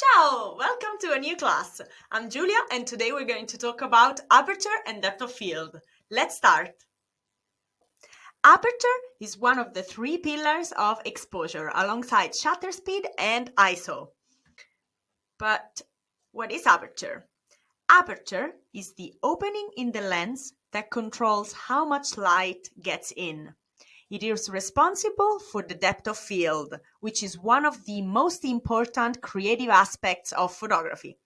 Ciao! Welcome to a new class. I'm Giulia and today we're going to talk about aperture and depth of field. Let's start. Aperture is one of the three pillars of exposure alongside shutter speed and ISO. But what is aperture? Aperture is the opening in the lens that controls how much light gets in. It is responsible for the depth of field, which is one of the most important creative aspects of photography.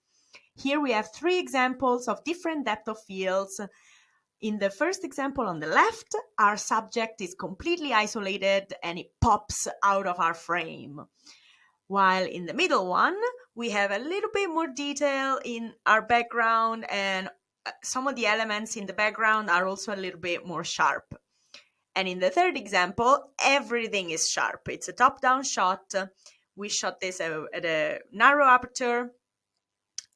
Here we have three examples of different depth of fields. In the first example on the left, our subject is completely isolated and it pops out of our frame. While in the middle one, we have a little bit more detail in our background and some of the elements in the background are also a little bit more sharp. And in the third example, everything is sharp. It's a top-down shot. We shot this at a narrow aperture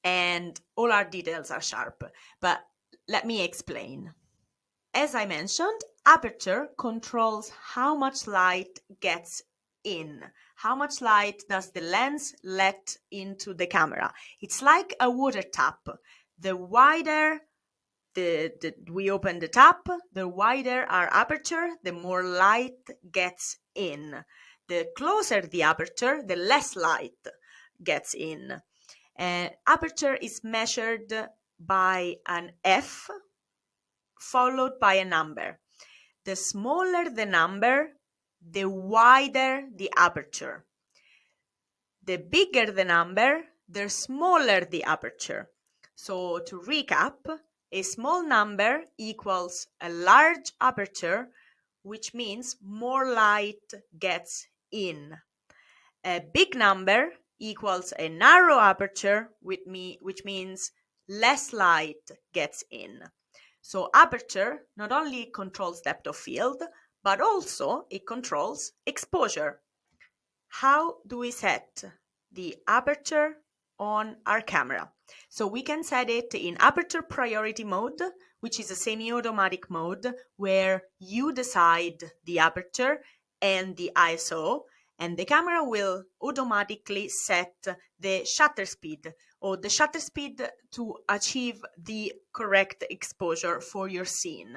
and all our details are sharp. But let me explain. As I mentioned, aperture controls how much light gets in. How much light does the lens let into the camera? It's like a water tap. The wider we open the tap, the wider our aperture, the more light gets in. The closer the aperture, the less light gets in. Aperture is measured by an F followed by a number. The smaller the number, the wider the aperture. The bigger the number, the smaller the aperture. So to recap, a small number equals a large aperture, which means more light gets in. A big number equals a narrow aperture, which means less light gets in. So aperture not only controls depth of field, but also it controls exposure. How do we set the aperture on our camera? So we can set it in aperture priority mode, which is a semi-automatic mode where you decide the aperture and the ISO, and the camera will automatically set the shutter speed or the shutter speed to achieve the correct exposure for your scene.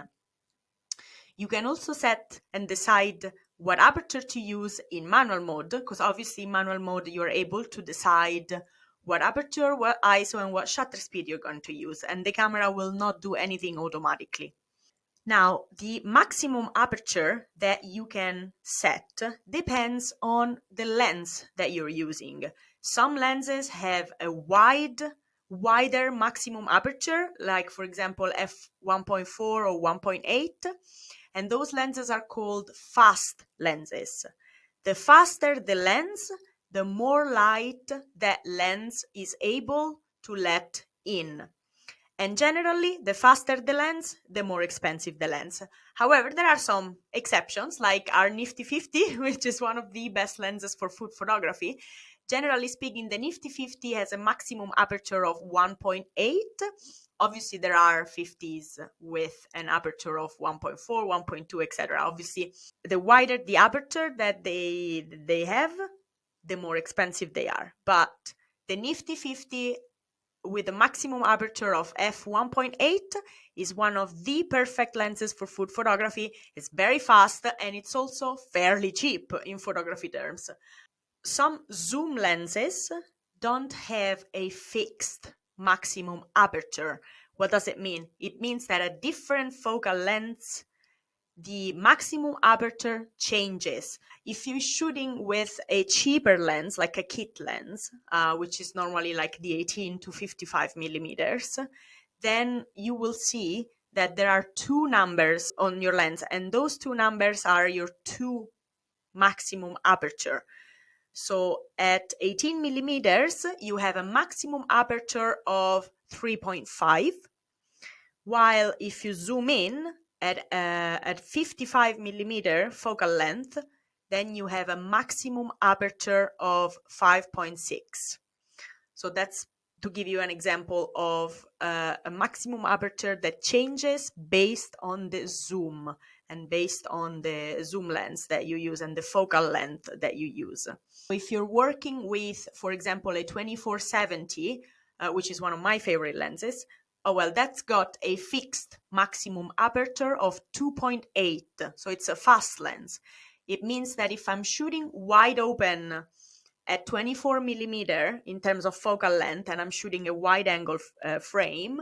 You can also set and decide what aperture to use in manual mode, because obviously in manual mode you're able to decide what aperture, what ISO, and what shutter speed you're going to use, and the camera will not do anything automatically. Now, the maximum aperture that you can set depends on the lens that you're using. Some lenses have a wider maximum aperture, like for example f1.4 or 1.8, and those lenses are called fast lenses. The faster the lens, the more light that lens is able to let in. And generally, the faster the lens, the more expensive the lens. However, there are some exceptions, like our Nifty 50, which is one of the best lenses for food photography. Generally speaking, the Nifty 50 has a maximum aperture of 1.8. Obviously, there are 50s with an aperture of 1.4, 1.2, etc. Obviously, the wider the aperture that they have, the more expensive they are. But the Nifty 50 with a maximum aperture of f1.8 is one of the perfect lenses for food photography. It's very fast and it's also fairly cheap in photography terms. Some zoom lenses don't have a fixed maximum aperture. What does it mean? It means that a different focal length, the maximum aperture changes. If you're shooting with a cheaper lens, like a kit lens, which is normally like the 18 to 55 millimeters, then you will see that there are two numbers on your lens, and those two numbers are your two maximum aperture. So at 18 millimeters, you have a maximum aperture of 3.5, while if you zoom in at 55 millimeter focal length, then you have a maximum aperture of 5.6. So that's to give you an example of a maximum aperture that changes based on the zoom and based on the zoom lens that you use and the focal length that you use. If you're working with, for example, a 24-70, which is one of my favorite lenses, oh well, that's got a fixed maximum aperture of 2.8, so it's a fast lens. It means that if I'm shooting wide open at 24 millimeter in terms of focal length, and I'm shooting a wide angle frame,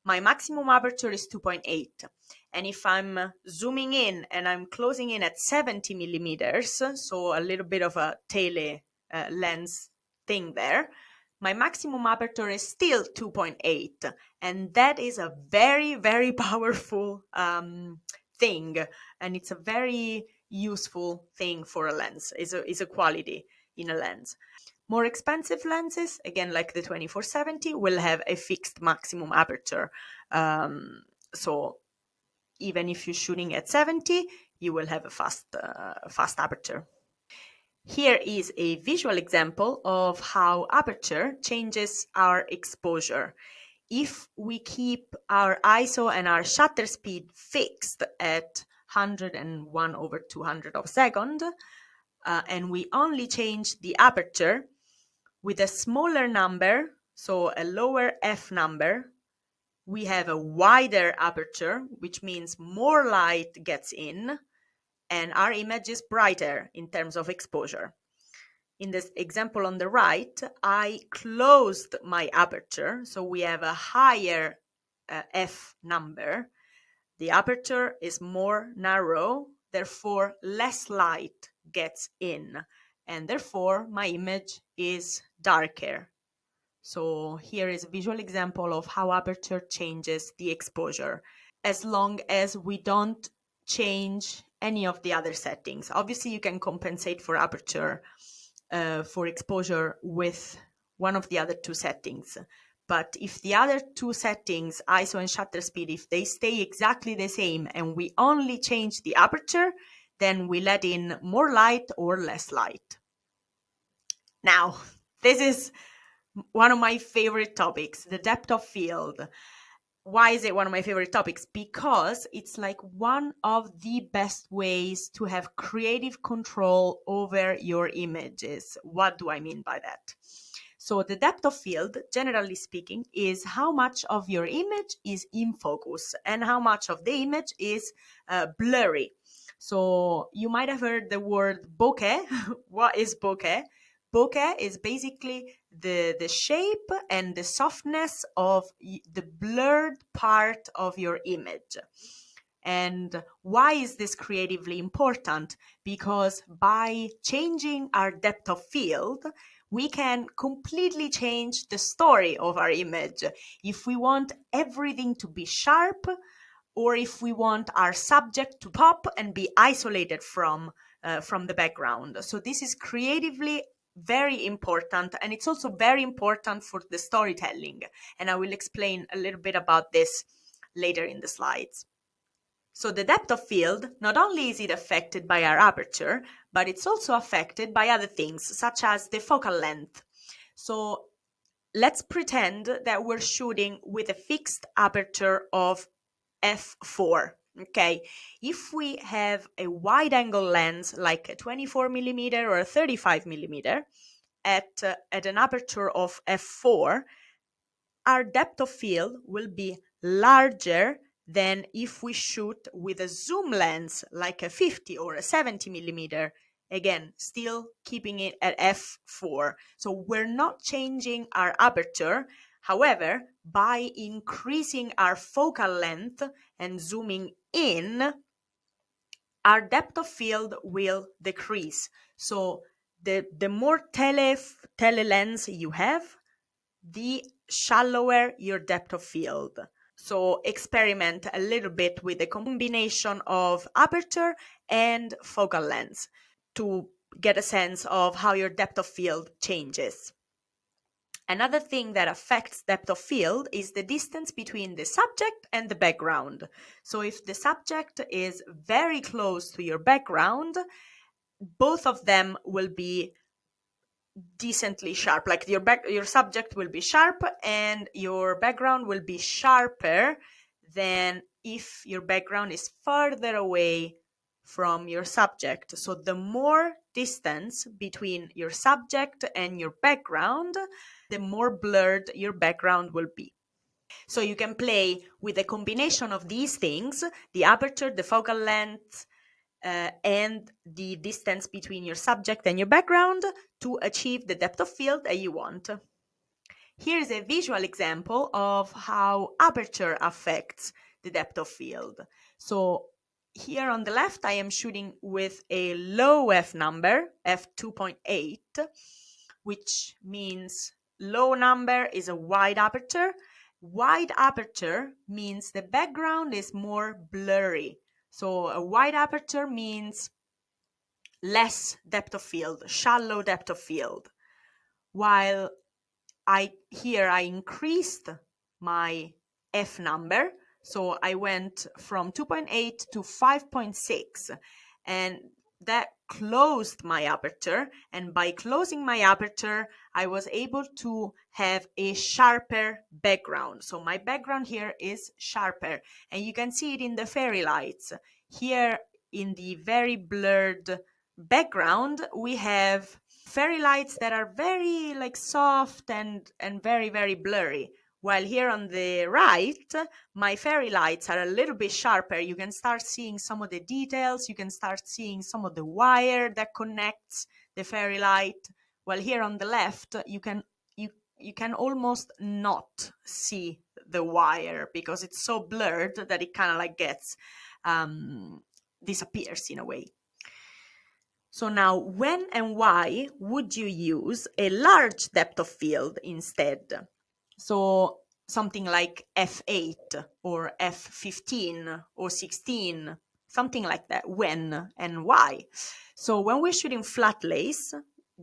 my maximum aperture is 2.8. And if I'm zooming in and I'm closing in at 70 millimeters, so a little bit of a tele lens thing there, my maximum aperture is still 2.8. And that is a very, very powerful thing. And it's a very useful thing for a lens. It's a quality in a lens. More expensive lenses, again, like the 24-70, will have a fixed maximum aperture. So even if you're shooting at 70, you will have a fast aperture. Here is a visual example of how aperture changes our exposure. If we keep our ISO and our shutter speed fixed at 101/200 of a second, and we only change the aperture with a smaller number, so a lower f number, we have a wider aperture, which means more light gets in, and our image is brighter in terms of exposure. In this example on the right, I closed my aperture, so we have a higher f number. The aperture is more narrow, therefore less light gets in, and therefore my image is darker. So here is a visual example of how aperture changes the exposure, as long as we don't change any of the other settings. Obviously, you can compensate for aperture, for exposure with one of the other two settings. But if the other two settings, ISO and shutter speed, if they stay exactly the same and we only change the aperture, then we let in more light or less light. Now, this is one of my favorite topics, the depth of field. Why is it one of my favorite topics? Because it's like one of the best ways to have creative control over your images. What do I mean by that? So the depth of field, generally speaking, is how much of your image is in focus and how much of the image is blurry. So you might have heard the word bokeh. What is bokeh? Bokeh is basically the shape and the softness of the blurred part of your image. And why is this creatively important? Because by changing our depth of field, we can completely change the story of our image. If we want everything to be sharp, or if we want our subject to pop and be isolated from the background. So this is creatively very important, and it's also very important for the storytelling. And I will explain a little bit about this later in the slides. So the depth of field, not only is it affected by our aperture, but it's also affected by other things, such as the focal length. So let's pretend that we're shooting with a fixed aperture of f4. Okay, if we have a wide angle lens like a 24 millimeter or a 35 millimeter at an aperture of f4, our depth of field will be larger than if we shoot with a zoom lens like a 50 or a 70 millimeter, again, still keeping it at f4. So we're not changing our aperture. However, by increasing our focal length and zooming in, our depth of field will decrease. So the more tele lens you have, the shallower your depth of field. So experiment a little bit with the combination of aperture and focal length to get a sense of how your depth of field changes. Another thing that affects depth of field is the distance between the subject and the background. So if the subject is very close to your background, both of them will be decently sharp. Like your subject will be sharp and your background will be sharper than if your background is further away from your subject. So the more distance between your subject and your background, the more blurred your background will be. So you can play with a combination of these things, the aperture, the focal length, and the distance between your subject and your background to achieve the depth of field that you want. Here's a visual example of how aperture affects the depth of field. So here on the left, I am shooting with a low f number, f2.8, which means low number is a wide aperture. Wide aperture means the background is more blurry. So a wide aperture means less depth of field, shallow depth of field. While I increased my f number, so I went from 2.8 to 5.6, and that closed my aperture, and by closing my aperture I was able to have a sharper background. So my background here is sharper, and you can see it in the fairy lights. Here in the very blurred background we have fairy lights that are very soft and very, very blurry. While here on the right, my fairy lights are a little bit sharper. You can start seeing some of the details. You can start seeing some of the wire that connects the fairy light. While here on the left, you can almost not see the wire because it's so blurred that it kind of gets disappears in a way. So now, when and why would you use a large depth of field instead? So something like f8 or f15 or 16, something like that. When and why? So when we're shooting flat lace,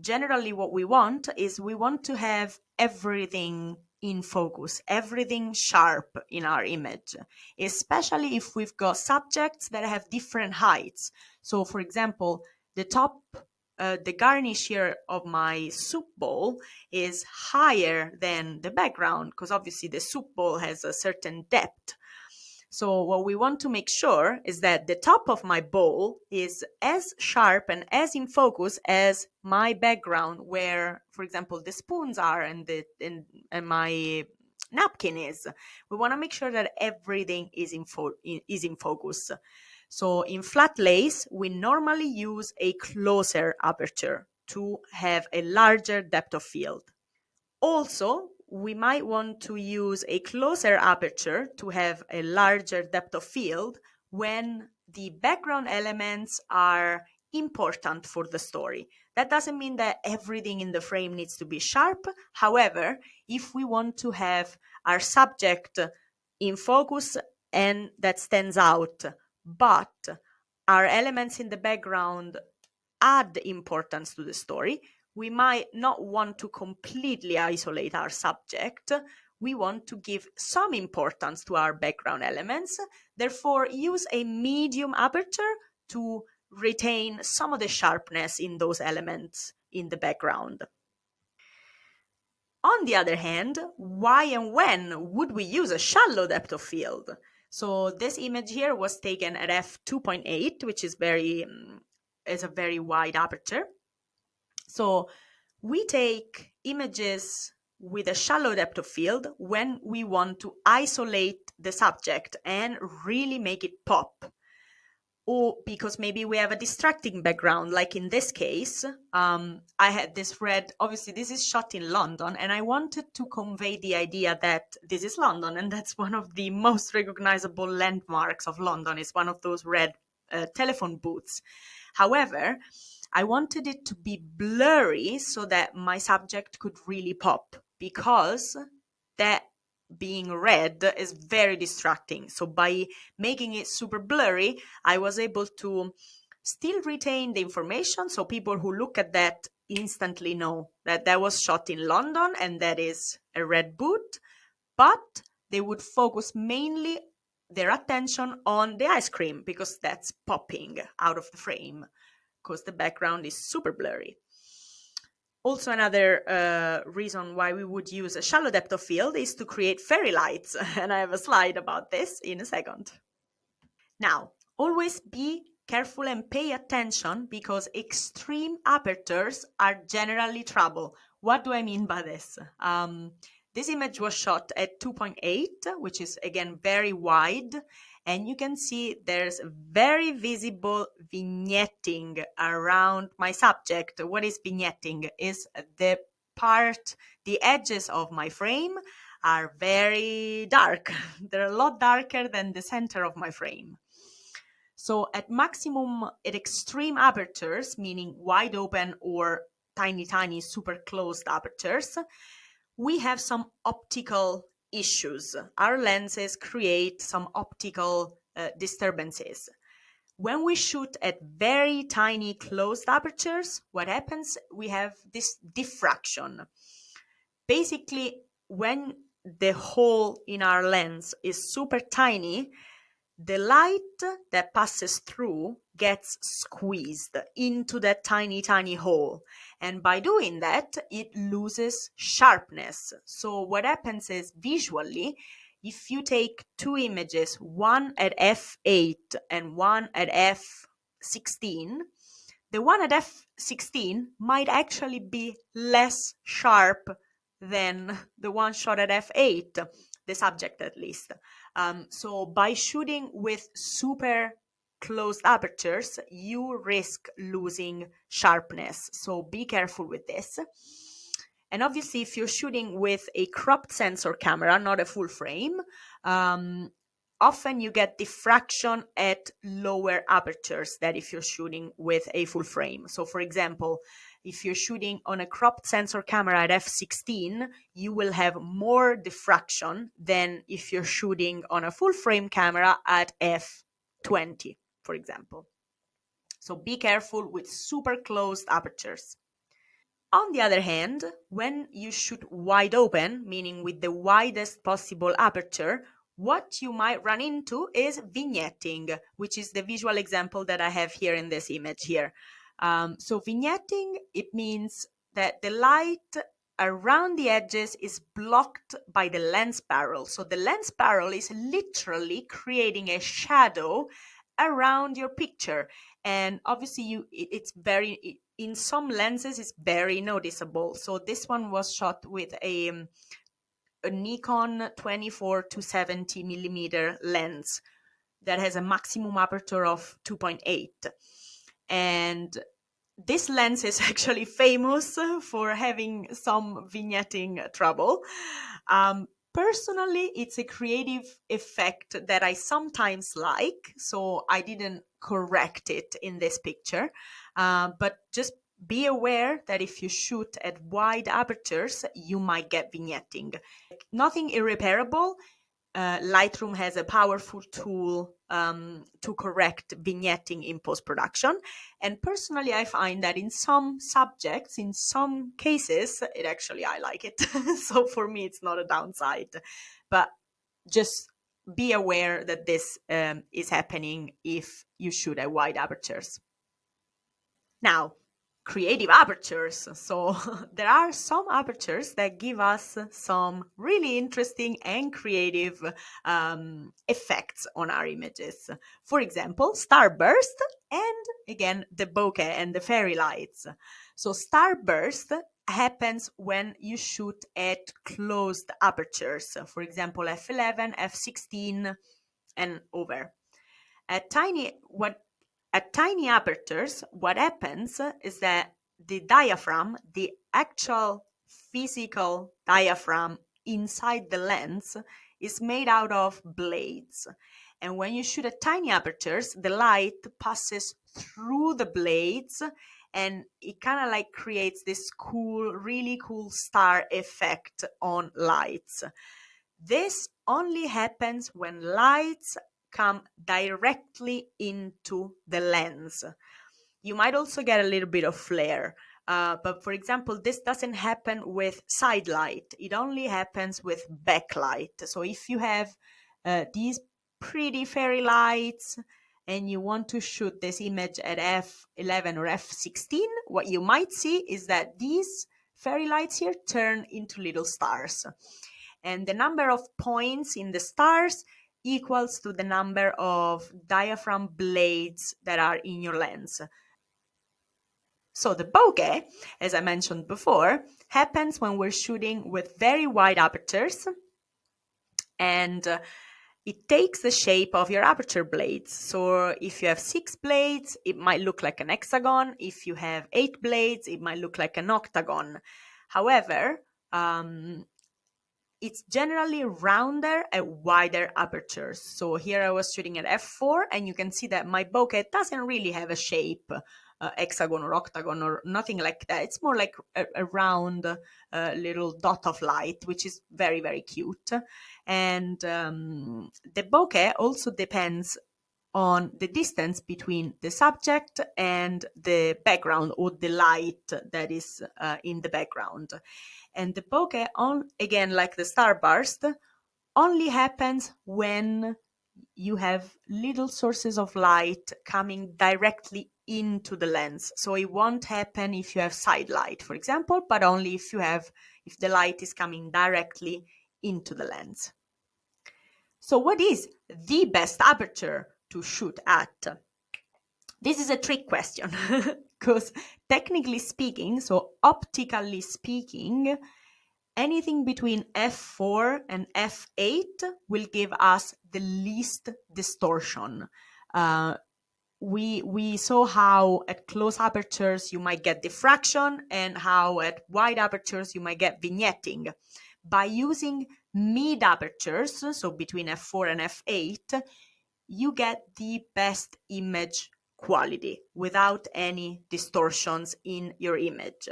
generally what we want is we want to have everything in focus, everything sharp in our image, especially if we've got subjects that have different heights. So for example, the garnish here of my soup bowl is higher than the background because obviously the soup bowl has a certain depth. So what we want to make sure is that the top of my bowl is as sharp and as in focus as my background, where, for example, the spoons are and my napkin is. We want to make sure that everything is in focus. So in flat lace, we normally use a closer aperture to have a larger depth of field. Also, we might want to use a closer aperture to have a larger depth of field when the background elements are important for the story. That doesn't mean that everything in the frame needs to be sharp. However, if we want to have our subject in focus and that stands out, but our elements in the background add importance to the story, we might not want to completely isolate our subject. We want to give some importance to our background elements. Therefore, use a medium aperture to retain some of the sharpness in those elements in the background. On the other hand, why and when would we use a shallow depth of field? So this image here was taken at f2.8, which is a very wide aperture. So we take images with a shallow depth of field when we want to isolate the subject and really make it pop. Or because maybe we have a distracting background, like in this case, I had this red, obviously this is shot in London, and I wanted to convey the idea that this is London, and that's one of the most recognizable landmarks of London, is one of those red telephone booths. However, I wanted it to be blurry so that my subject could really pop, because that being red is very distracting. So by making it super blurry, I was able to still retain the information, so people who look at that instantly know that that was shot in London and that is a red boot, but they would focus mainly their attention on the ice cream because that's popping out of the frame because the background is super blurry. Also, another reason why we would use a shallow depth of field is to create fairy lights, and I have a slide about this in a second. Now, always be careful and pay attention because extreme apertures are generally trouble. What do I mean by this? This image was shot at 2.8, which is again very wide, and you can see there's very visible vignetting around my subject. What is vignetting? Is the edges of my frame are very dark. They're a lot darker than the center of my frame. So at extreme apertures, meaning wide open or tiny, super closed apertures, we have some optical issues. Our lenses create some optical disturbances. When we shoot at very tiny closed apertures, what happens? We have this diffraction. Basically, when the hole in our lens is super tiny, the light that passes through gets squeezed into that tiny hole. And by doing that, it loses sharpness. So what happens is visually, if you take two images, one at f8 and one at f16, the one at f16 might actually be less sharp than the one shot at f8, the subject at least. So by shooting with super closed apertures, you risk losing sharpness. So be careful with this. And obviously, if you're shooting with a cropped sensor camera, not a full frame, often you get diffraction at lower apertures than if you're shooting with a full frame. So for example, if you're shooting on a cropped sensor camera at f16, you will have more diffraction than if you're shooting on a full frame camera at f20, for example. So be careful with super closed apertures. On the other hand, when you shoot wide open, meaning with the widest possible aperture, what you might run into is vignetting, which is the visual example that I have here in this image here. So vignetting, it means that the light around the edges is blocked by the lens barrel. So the lens barrel is literally creating a shadow around your picture. And obviously in some lenses it's very noticeable. So this one was shot with a Nikon 24 to 70 millimeter lens that has a maximum aperture of 2.8. And this lens is actually famous for having some vignetting trouble. Personally, it's a creative effect that I sometimes like, so I didn't correct it in this picture. But just be aware that if you shoot at wide apertures, you might get vignetting. Nothing irreparable. Lightroom has a powerful tool to correct vignetting in post-production. And personally, I find that in some subjects, in some cases, I like it. So for me, it's not a downside. But just be aware that this is happening if you shoot at wide apertures. Now, creative apertures. So there are some apertures that give us some really interesting and creative effects on our images. For example, starburst and again the bokeh and the fairy lights. So starburst happens when you shoot at closed apertures. For example, f11, f16 and over. At tiny apertures, what happens is that the diaphragm, the actual physical diaphragm inside the lens, is made out of blades. And when you shoot at tiny apertures, the light passes through the blades and it kind of like creates this really cool star effect on lights. This only happens when lights come directly into the lens. You might also get a little bit of flare, but for example, this doesn't happen with side light. It only happens with backlight. So if you have these pretty fairy lights and you want to shoot this image at f11 or f16, what you might see is that these fairy lights here turn into little stars. And the number of points in the stars equals to the number of diaphragm blades that are in your lens. So the bokeh, as I mentioned before, happens when we're shooting with very wide apertures, and it takes the shape of your aperture blades. So if you have 6 blades, it might look like an hexagon. If you have 8 blades, it might look like an octagon. However, it's generally rounder at wider apertures. So here I was shooting at f4, and you can see that my bokeh doesn't really have a shape, hexagon or octagon or nothing like that. It's more like a round little dot of light, which is very, very cute. And the bokeh also depends on the distance between the subject and the background, or the light that is in the background. And the bokeh, again, like the starburst, only happens when you have little sources of light coming directly into the lens. So it won't happen if you have side light, for example, but only if the light is coming directly into the lens. So what is the best aperture to shoot at? This is a trick question, because technically speaking, so optically speaking, anything between f4 and f8 will give us the least distortion. We saw how at close apertures you might get diffraction, and how at wide apertures you might get vignetting. By using mid apertures, so between f4 and f8, you get the best image quality without any distortions in your image.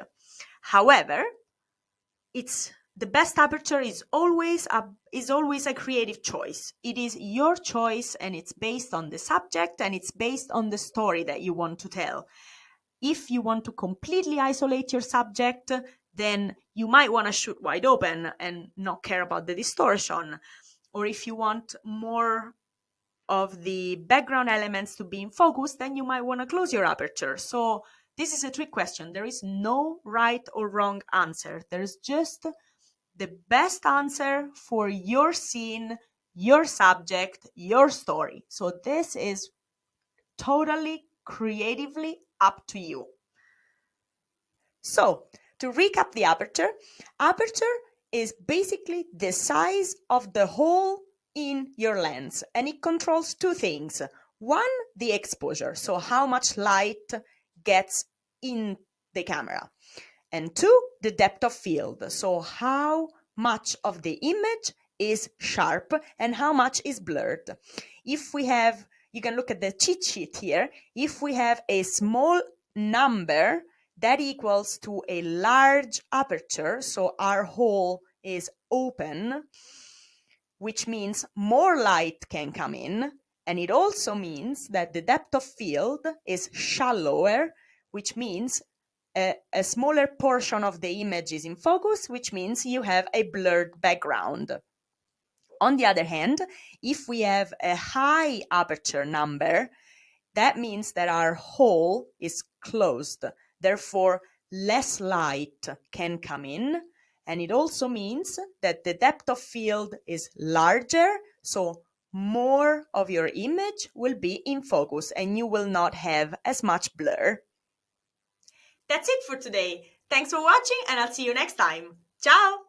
However, the best aperture is always a creative choice. It is your choice, and it's based on the subject, and it's based on the story that you want to tell. If you want to completely isolate your subject, then you might want to shoot wide open and not care about the distortion. Or if you want more of the background elements to be in focus, then you might want to close your aperture. So this is a trick question. There is no right or wrong answer. There's just the best answer for your scene, your subject, your story. So this is totally creatively up to you. So to recap the aperture is basically the size of the hole in your lens, and it controls 2 things. One, the exposure, so how much light gets in the camera. And 2, the depth of field, so how much of the image is sharp and how much is blurred. You can look at the cheat sheet here. If we have a small number that equals to a large aperture, so our hole is open, which means more light can come in, and it also means that the depth of field is shallower, which means a smaller portion of the image is in focus, which means you have a blurred background. On the other hand, if we have a high aperture number, that means that our hole is closed. Therefore, less light can come in. And it also means that the depth of field is larger, so more of your image will be in focus and you will not have as much blur. That's it for today. Thanks for watching, and I'll see you next time. Ciao!